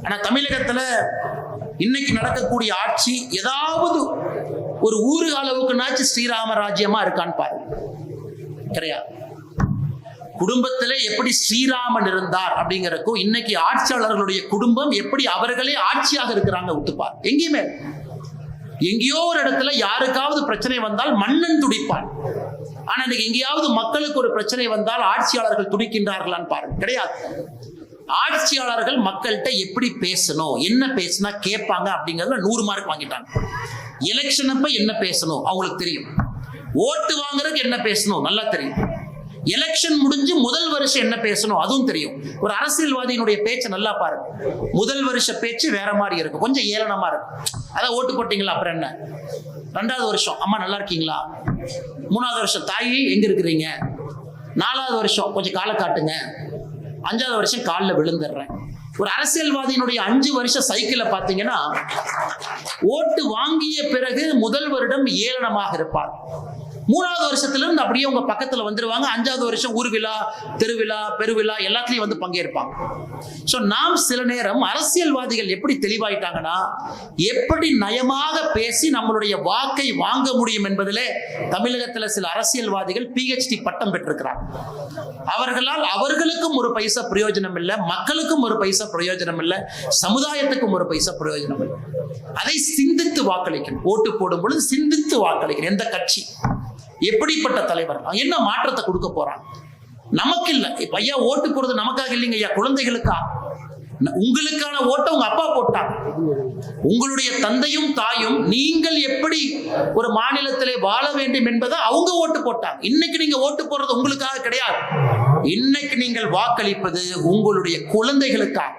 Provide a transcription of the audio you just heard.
ஆனா தமிழகத்துல இன்னைக்கு நடக்கக்கூடிய ஆட்சி ஏதாவது ஒரு ஊரு அளவுக்குனாச்சும் ஸ்ரீராம ராஜ்யமா இருக்கான்னு பாருங்க. கிடையாது. குடும்பத்திலே எப்படி ஸ்ரீராமன் இருந்தார் அப்படிங்கிறக்கும் இன்னைக்கு ஆட்சியாளர்களுடைய குடும்பம் எப்படி அவர்களே ஆட்சியாக இருக்கிறாங்க ஒத்துப்பார். எங்கேயுமே எங்கேயோ ஒரு இடத்துல யாருக்காவது பிரச்சனை வந்தால் மன்னன் துடிப்பான். ஆனா இன்னைக்கு எங்கேயாவது மக்களுக்கு ஒரு பிரச்சனை வந்தால் ஆட்சியாளர்கள் துடிக்கின்றார்களான்னு பாருங்க. கிடையாது. ஆட்சியாளர்கள் மக்கள்கிட்ட எப்படி பேசணும், என்ன பேசினா கேட்பாங்க அப்படிங்கறதுல 100 மார்க் வாங்கிட்டாங்க. எலெக்ஷன் அப்ப என்ன பேசணும் அவங்களுக்கு தெரியும். ஓட்டு வாங்குறதுக்கு என்ன பேசணும் நல்லா தெரியும். எலெக்ஷன் முடிஞ்சு முதல் வருஷம் என்ன பேசணும் அதுவும் தெரியும். ஒரு அரசியல்வாதியினுடைய பேச்சு நல்லா பாருங்க. முதல் வருஷ பேச்சு வேற மாதிரி இருக்கும், கொஞ்சம் ஏளனமா இருக்கும். அதான் ஓட்டு போட்டீங்களா அப்புறம் என்ன, 2வது வருஷம் அம்மா நல்லா இருக்கீங்களா, 3வது வருஷம் தாயி எங்க இருக்கிறீங்க, 4வது வருஷம் கொஞ்சம் காலை காட்டுங்க, 5வது வருஷம் காலில் விழுந்துடுறேன். ஒரு அரசியல்வாதியினுடைய 5 வருஷ சைக்கிளை பார்த்தீங்கன்னா ஓட்டு வாங்கிய பிறகு முதல் வருடம் ஏளனமாக இருப்பார். 3வது வருஷத்திலிருந்து அப்படியே உங்க பக்கத்துல வந்துருவாங்க. 5வது வருஷம் ஊர் விழா, திருவிழா, பெருவிழா எல்லாத்துலயும் வந்து பங்கேற்பாங்க. சோ நாம் சில நேரம் அரசியல்வாதிகள் எப்படி தெளிவாயிட்டாங்கன்னா எப்படி நயமாக பேசி நம்மளுடைய வாக்கை வாங்க முடியும் என்பதிலே தமிழகத்துல சில அரசியல்வாதிகள் PhD பட்டம் பெற்றிருக்கிறார். அவர்களால் அவர்களுக்கும் ஒரு பைசா பிரயோஜனம் இல்லை, மக்களுக்கும் ஒரு பைசா பிரயோஜனம் இல்லை, சமுதாயத்துக்கும் ஒரு பைசா பிரயோஜனம் இல்லை. அதை சிந்தித்து வாக்களிக்கணும். ஓட்டு போடும் பொழுது சிந்தித்து வாக்களிக்கணும். எந்த கட்சி, எப்படிப்பட்ட தலைவர், என்ன மாற்றத்தை கொடுக்க போறான், நமக்கு இல்ல. இப்ப ஐயா ஓட்டு போறது நமக்காக இல்லைங்க ஐயா, குழந்தைகளுக்கா. உங்களுக்கான ஓட்டை உங்க அப்பா போட்டாங்க. உங்களுடைய தந்தையும் தாயும் நீங்கள் எப்படி ஒரு மாநிலத்திலே வாழ வேண்டும் என்பதை அவங்க ஓட்டு போட்டாங்க. இன்னைக்கு நீங்க ஓட்டு போடுறது உங்களுக்காக கிடையாது. இன்னைக்கு நீங்கள் வாக்களிப்பது உங்களுடைய குழந்தைகளுக்காக.